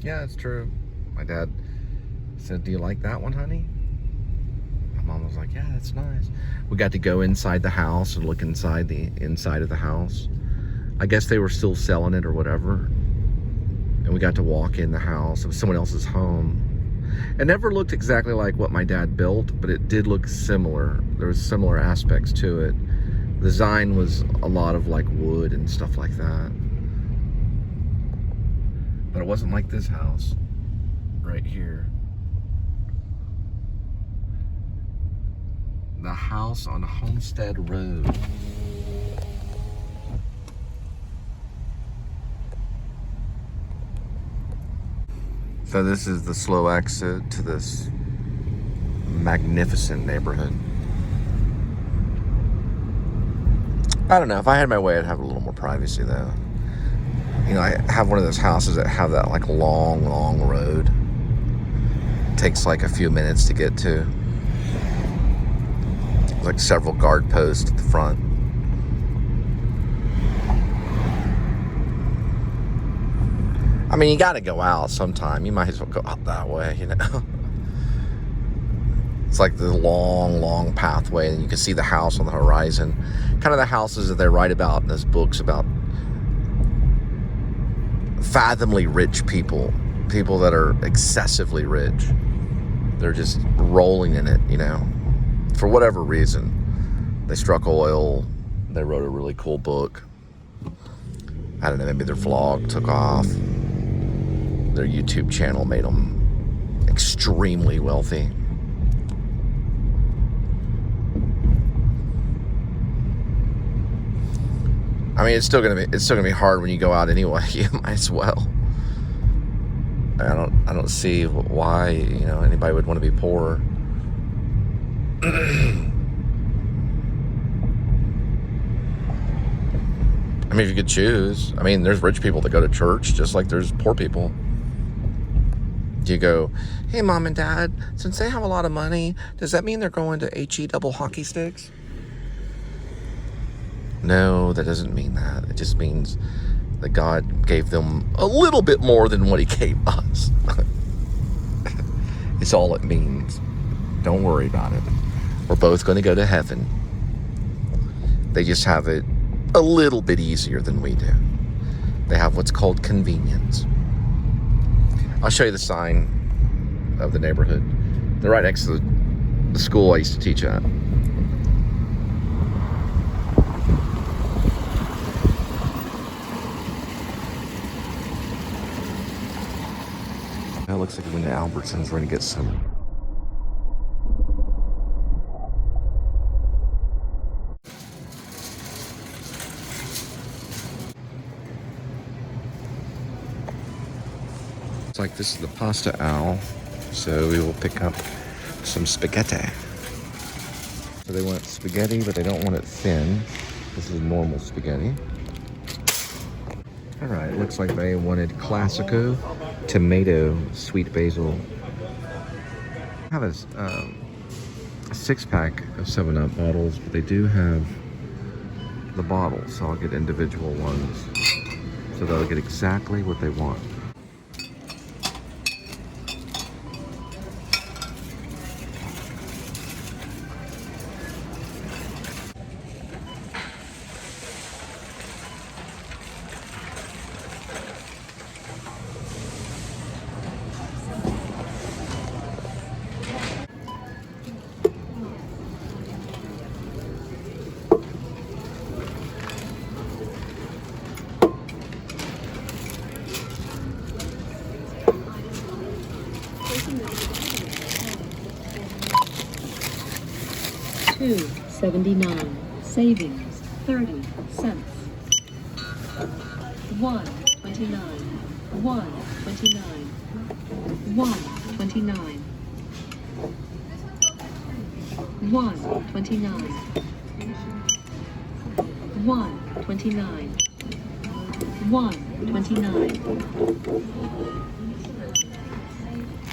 Yeah, it's true. My dad said, "Do you like that one, honey?" My mom was like, "Yeah, that's nice." We got to go inside the house and look inside of the house. I guess they were still selling it or whatever. And we got to walk in the house. It was someone else's home. It never looked exactly like what my dad built, but it did look similar. There was similar aspects to it. The design was a lot of like wood and stuff like that. But it wasn't like this house right here. The house on Homestead Road. So this is the slow exit to this magnificent neighborhood. I don't know, if I had my way, I'd have a little more privacy though. You know, I have one of those houses that have that like long road. It takes like a few minutes to get to. There's like several guard posts at the front. I mean, you gotta go out sometime. You might as well go out that way, you know? It's like the long pathway, and you can see the house on the horizon. Kind of the houses that they write about in those books about fathomably rich people. People that are excessively rich. They're just rolling in it, you know? For whatever reason. They struck oil. They wrote a really cool book. I don't know, maybe their vlog took off. Their YouTube channel made them extremely wealthy. I mean, it's still gonna be hard when you go out anyway. You might as well. I don't see why, you know, anybody would want to be poor. I mean, if you could choose. I mean, there's rich people that go to church just like there's poor people. Do you go, "Hey, Mom and Dad, since they have a lot of money, does that mean they're going to HE double hockey sticks?" No, that doesn't mean that. It just means that God gave them a little bit more than what he gave us. It's all it means. Don't worry about it. We're both going to go to heaven. They just have it a little bit easier than we do. They have what's called convenience. I'll show you the sign of the neighborhood. They're right next to the school I used to teach at. It looks like we went to Albertsons. We're going to get some. It's like this is the pasta owl, so we will pick up some spaghetti. So they want spaghetti, but they don't want it thin. This is normal spaghetti. All right, looks like they wanted Classico, tomato, sweet basil. I have a 6-pack of 7-Up bottles, but they do have the bottles, so I'll get individual ones. So they'll get exactly what they want. $2.79. Savings 30 cents. $1.29. $1.29. $1.29. $1.29. $1.29. $1.29.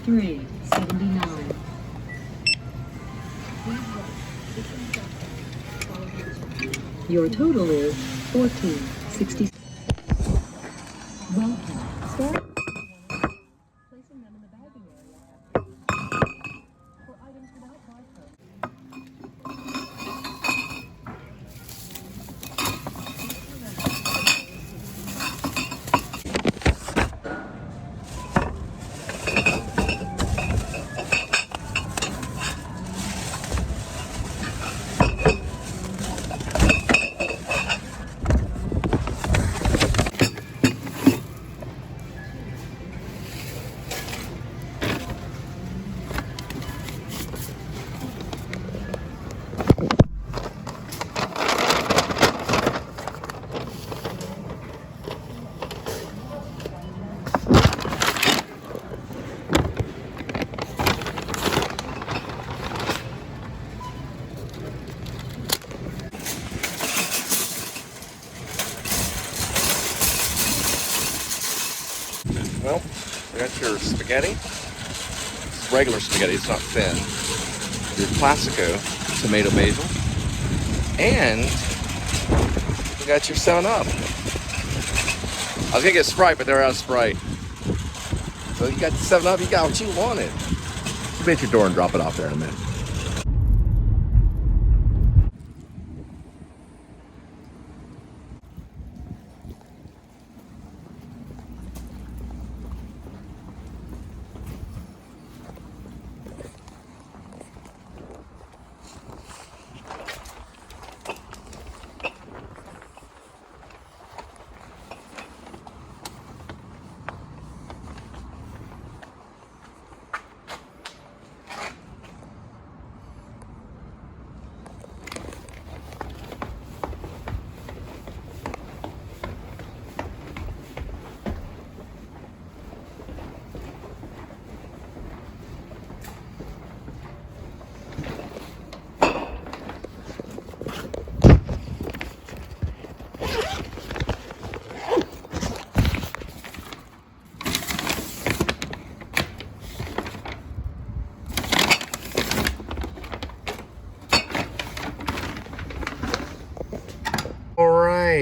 $3.79. Your total is $14.60. Welcome. Start. Well, we got your spaghetti. It's regular spaghetti, it's not thin. Your classico tomato basil. And we got your 7-Up. I was gonna get Sprite, but they're out of Sprite. So you got the 7-Up, you got what you wanted. Be at your door and drop it off there in a minute.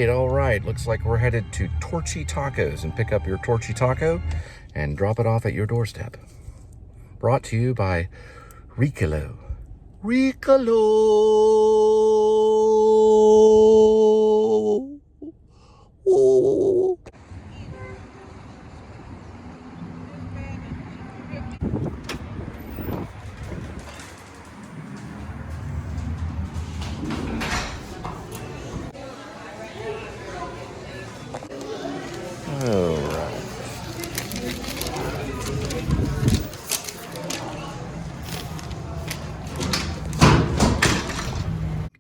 All right. Looks like we're headed to Torchy Tacos and pick up your Torchy Taco and drop it off at your doorstep. Brought to you by Ricolo. Ricolo! Whoa.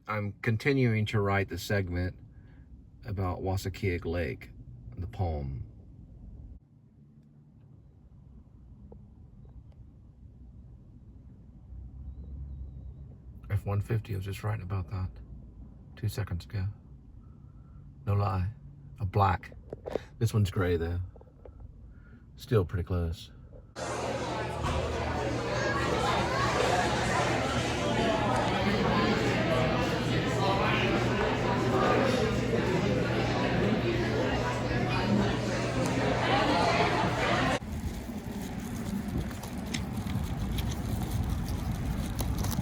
I'm continuing to write the segment about Wasakiag Lake, the palm. F-150, I was just writing about that 2 seconds ago. No lie. A black. This one's gray though. Still pretty close.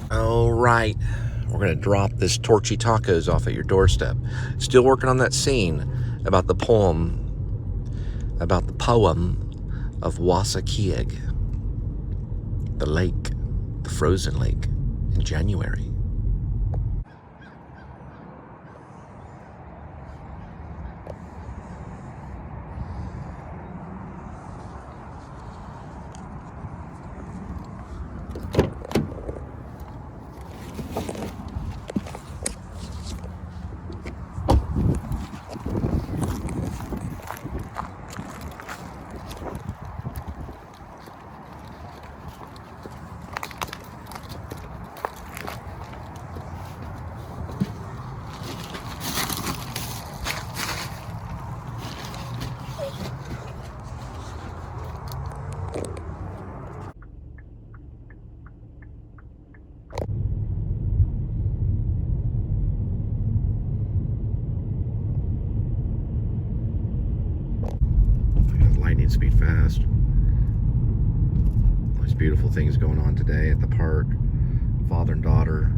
All right, we're gonna drop this Torchy Tacos off at your doorstep. Still working on that scene about the poem of Wasakiag, the lake, the frozen lake in January. Lightning speed fast. There's beautiful things going on today at the park. Father and daughter.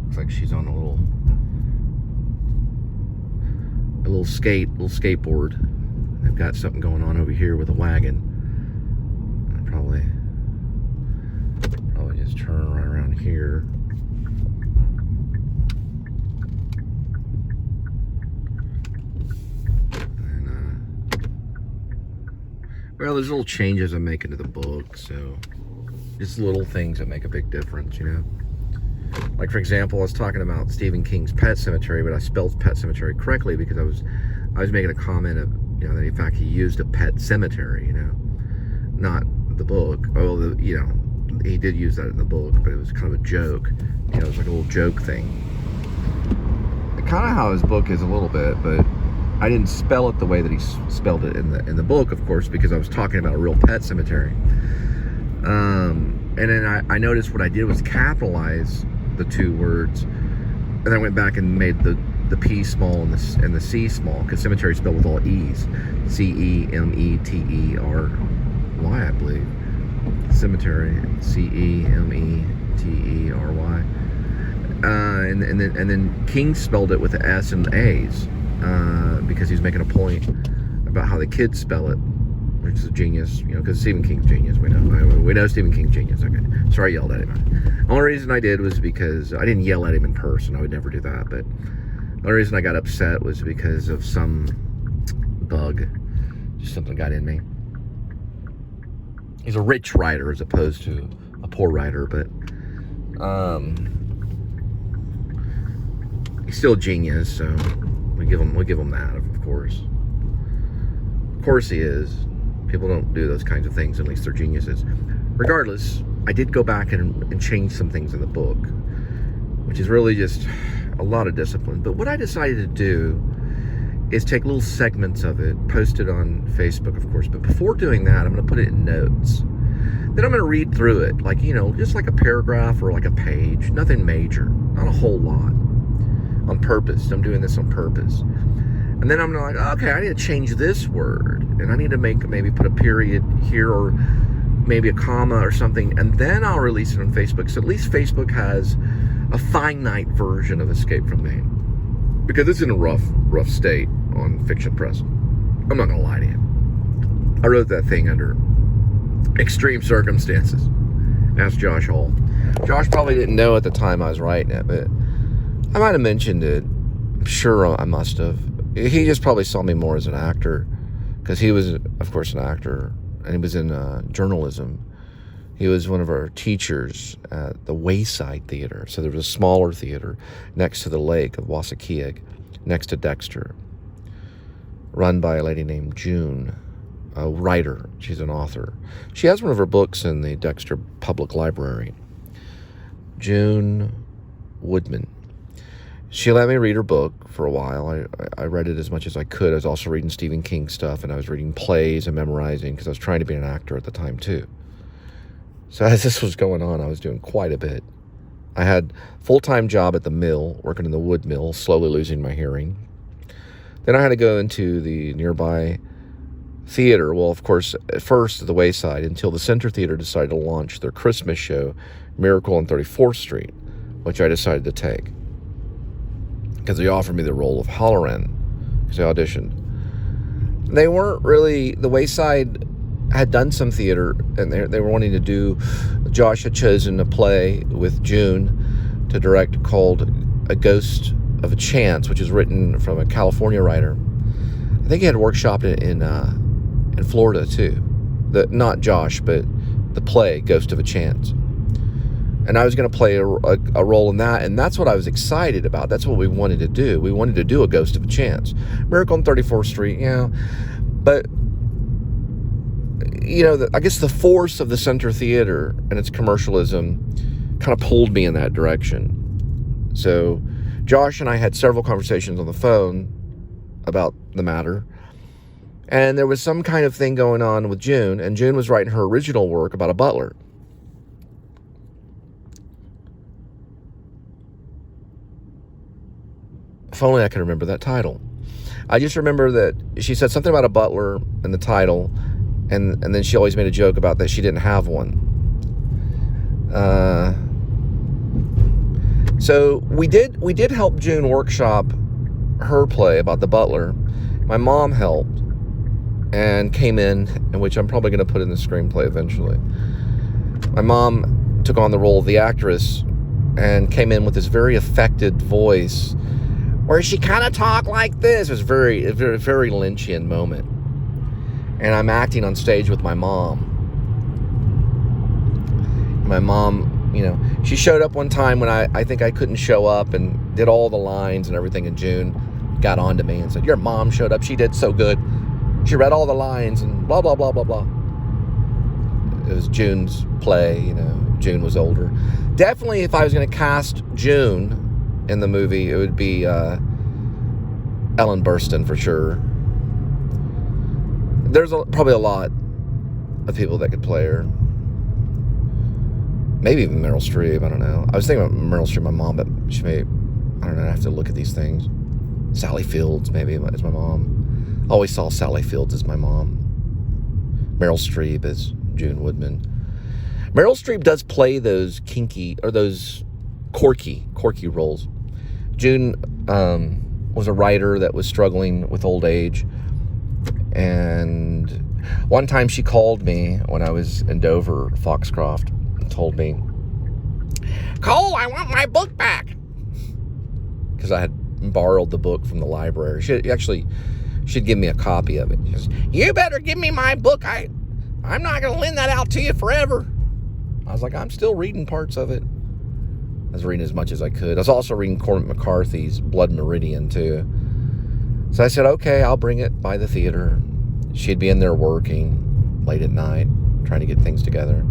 Looks like she's on a little skateboard. They've got something going on over here with a wagon. I'd probably just turn right around here. Well, there's little changes I'm making to the book, so just little things that make a big difference, you know. Like, for example, I was talking about Stephen King's Pet Sematary, but I spelled Pet Sematary correctly because I was making a comment of, you know, that in fact he used a pet cemetery, you know, not the book. Well, you know, he did use that in the book, but it was kind of a joke. You know, it was like a little joke thing. Kind of how his book is a little bit, but I didn't spell it the way that he spelled it in the book, of course, because I was talking about a real pet cemetery. And then I noticed what I did was capitalize the two words, and then I went back and made the P small and the C small, because cemetery is spelled with all E's. CEMETERY, I believe. Cemetery, CEMETERY. And then King spelled it with the S and A's, because he's making a point about how the kids spell it, which is a genius, you know, because Stephen King's genius. We know Stephen King's genius. Okay, sorry I yelled at him. The only reason I did was because I didn't yell at him in person. I would never do that. But the only reason I got upset was because of some bug, just something got in me. He's a rich writer as opposed to a poor writer, but he's still a genius, so we give him that, of course. Of course he is. People don't do those kinds of things unless they're geniuses. Regardless, I did go back and change some things in the book, which is really just a lot of discipline. But what I decided to do is take little segments of it, post it on Facebook, of course. But before doing that, I'm going to put it in notes. Then I'm going to read through it, like, you know, just like a paragraph or like a page. Nothing major, not a whole lot. On purpose. I'm doing this on purpose. And then I'm like, okay, I need to change this word, and I need to maybe put a period here, or maybe a comma or something, and then I'll release it on Facebook. So at least Facebook has a finite version of Escape from Maine, because it's in a rough state on Fiction Press. I'm not gonna lie to you. I wrote that thing under extreme circumstances. Ask Josh Hall. Josh probably didn't know at the time I was writing it, but I might have mentioned it. I'm sure I must have. He just probably saw me more as an actor, because he was, of course, an actor, and he was in journalism. He was one of our teachers at the Wayside Theater. So there was a smaller theater next to the lake of Wassakiag, next to Dexter, run by a lady named June, a writer. She's an author. She has one of her books in the Dexter Public Library. June Woodman. She let me read her book for a while. I read it as much as I could. I was also reading Stephen King stuff, and I was reading plays and memorizing, because I was trying to be an actor at the time too. So as this was going on, I was doing quite a bit. I had a full-time job at the mill, working in the wood mill, slowly losing my hearing. Then I had to go into the nearby theater. Well, of course, at first at the Wayside, until the Center Theater decided to launch their Christmas show, Miracle on 34th Street, which I decided to take, because they offered me the role of Halloran, because I auditioned. They weren't really, the Wayside had done some theater, and they were wanting to do, Josh had chosen a play with June to direct called A Ghost of a Chance, which is written from a California writer. I think he had workshopped it in Florida too. Not Josh, but the play Ghost of a Chance. And I was going to play a role in that, and that's what I was excited about. That's what we wanted to do. We wanted to do A Ghost of a Chance. Miracle on 34th Street, yeah. But, you know, I guess the force of the Center Theater and its commercialism kind of pulled me in that direction. So Josh and I had several conversations on the phone about the matter. And there was some kind of thing going on with June, and June was writing her original work about a butler. If only I could remember that title. I just remember that she said something about a butler in the title, and then she always made a joke about that she didn't have one. So we did help June workshop her play about the butler. My mom helped and came in which I'm probably going to put in the screenplay eventually. My mom took on the role of the actress and came in with this very affected voice, where she kind of talked like this. It was a very Lynchian moment. And I'm acting on stage with my mom. My mom, you know, she showed up one time when I think I couldn't show up, and did all the lines and everything, and June got on to me and said, your mom showed up. She did so good. She read all the lines and blah, blah, blah, blah, blah. It was June's play, you know. June was older. Definitely, if I was going to cast June in the movie, it would be Ellen Burstyn for sure. There's probably a lot of people that could play her. Maybe even Meryl Streep, I don't know. I was thinking about Meryl Streep, my mom, but she may, I don't know, I have to look at these things. Sally Fields, maybe, is my mom. I always saw Sally Fields as my mom. Meryl Streep as June Woodman. Meryl Streep does play those kinky, or those quirky roles. June was a writer that was struggling with old age. And one time she called me when I was in Dover, Foxcroft, and told me, Cole, I want my book back. Because I had borrowed the book from the library. She'd give me a copy of it. She says, you better give me my book. I'm not going to lend that out to you forever. I was like, I'm still reading parts of it. I was reading as much as I could. I was also reading Cormac McCarthy's Blood Meridian, too. So I said, okay, I'll bring it by the theater. She'd be in there working late at night, trying to get things together.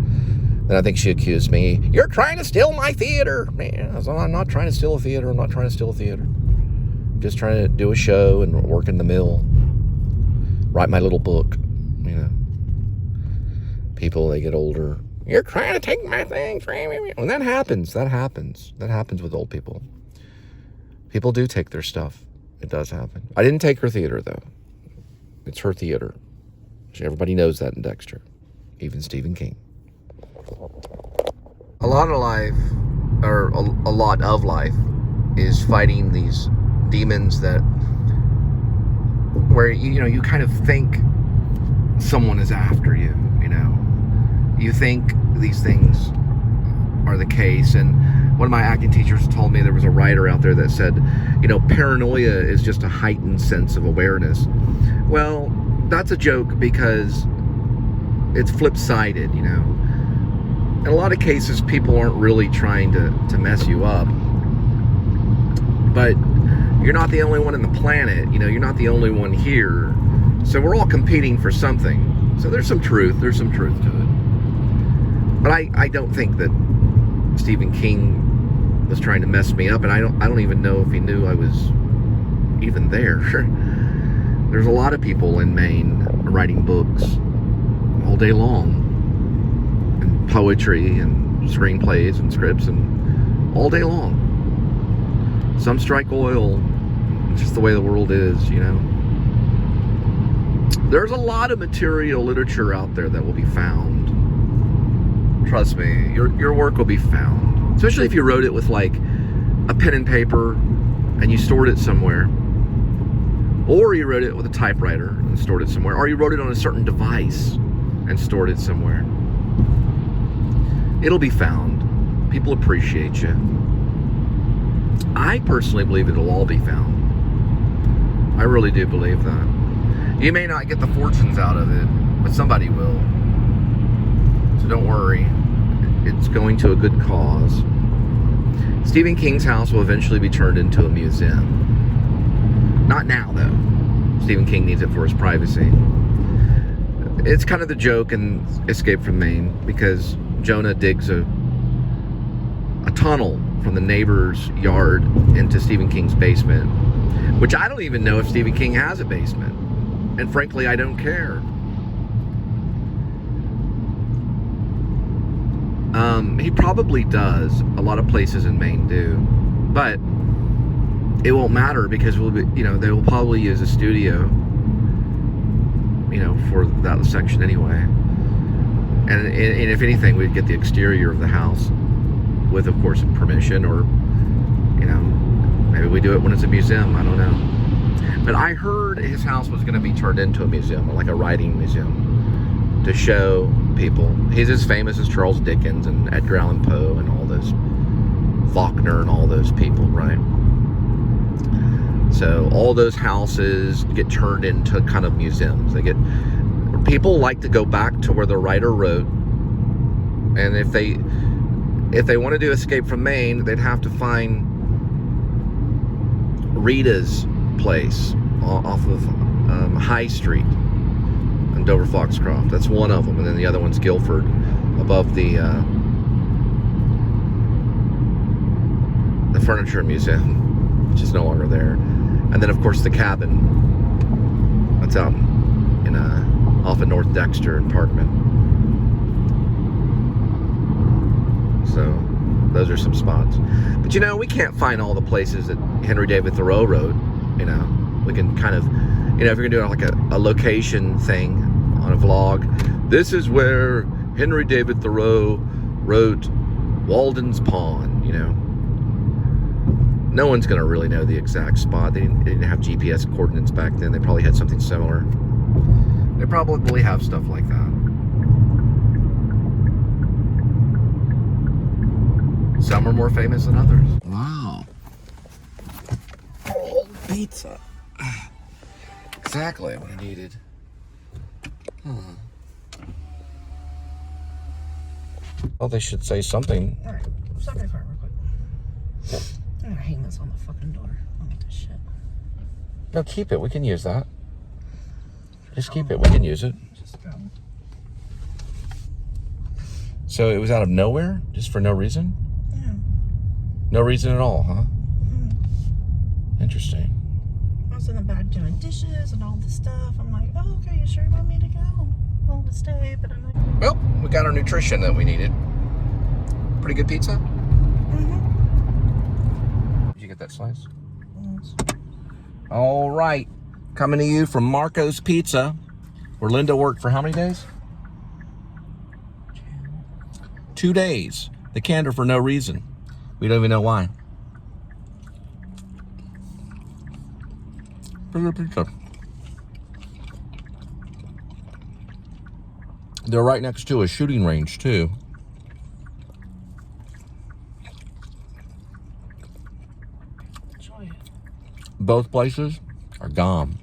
Then I think she accused me, you're trying to steal my theater. Man, I was like, I'm not trying to steal a theater. I'm not trying to steal a theater. I'm just trying to do a show and work in the mill. Write my little book, you know. People, they get older. You're trying to take my things. When that happens. That happens with old people. People do take their stuff. It does happen. I didn't take her theater, though. It's her theater. Everybody knows that in Dexter. Even Stephen King. A lot of life, or a lot of life, is fighting these demons that, where, you kind of think someone is after you, You think these things are the case. And one of my acting teachers told me there was a writer out there that said, paranoia is just a heightened sense of awareness. Well, that's a joke because it's flip-sided, In a lot of cases, people aren't really trying to mess you up. But you're not the only one on the planet, you're not the only one here. So we're all competing for something. So there's some truth to it. But I don't think that Stephen King was trying to mess me up, and I don't even know if he knew I was even there. There's a lot of people in Maine writing books all day long, and poetry and screenplays and scripts, and all day long. Some strike oil. It's just the way the world is, There's a lot of material literature out there that will be found. Trust me, your work will be found. Especially if you wrote it with like a pen and paper and you stored it somewhere. Or you wrote it with a typewriter and stored it somewhere. Or you wrote it on a certain device and stored it somewhere. It'll be found. People appreciate you. I personally believe it'll all be found. I really do believe that. You may not get the fortunes out of it, but somebody will. So don't worry. It's going to a good cause. Stephen King's house will eventually be turned into a museum. Not now, though. Stephen King needs it for his privacy. It's kind of the joke in Escape from Maine, because Jonah digs a tunnel from the neighbor's yard into Stephen King's basement, which I don't even know if Stephen King has a basement. And frankly, I don't care. He probably does. A lot of places in Maine do. But it won't matter, because they will probably use a studio, for that section anyway. And if anything, we'd get the exterior of the house with, of course, permission, or, maybe we do it when it's a museum. I don't know. But I heard his house was going to be turned into a museum, like a writing museum, to show people. He's as famous as Charles Dickens and Edgar Allan Poe and all those, Faulkner and all those people, right? So all those houses get turned into kind of museums. People like to go back to where the writer wrote, and if they want to do Escape from Maine, they'd have to find Rita's place off of High Street in Dover Foxcroft. That's one of them, and then the other one's Guilford, above the Furniture Museum, which is no longer there. And then, of course, the cabin. That's out in off of North Dexter and Parkman. So, those are some spots. But, you know, we can't find all the places that Henry David Thoreau wrote. You know, we can kind of, you know, if you're going to do like a location thing on a vlog, this is where Henry David Thoreau wrote Walden's Pond, you know. No one's going to really know the exact spot. They didn't have GPS coordinates back then. They probably had something similar. They probably have stuff like that. Some are more famous than others. Wow. Oh, pizza. Exactly what I needed. Well, they should say something. All right, stop your car real quick. I'm gonna hang this on the fucking door. I don't want this shit. No, keep it. We can use that. Just keep it. We can use it. Just go. So it was out of nowhere? Just for no reason? Yeah. No reason at all, huh? Mm-hmm. Interesting. I was in the back doing dishes and all this stuff. I'm like, oh, okay, you sure you want me to go? Well, to stay, but I'm like... Well, we got our nutrition that we needed. Pretty good pizza? Mm-hmm. Did you get that slice? Yes. All right. Coming to you from Marco's Pizza, where Linda worked for how many days? 2 days. They canned her for no reason. We don't even know why. Pretty good pizza. They're right next to a shooting range, too. Enjoy it. Both places are gone.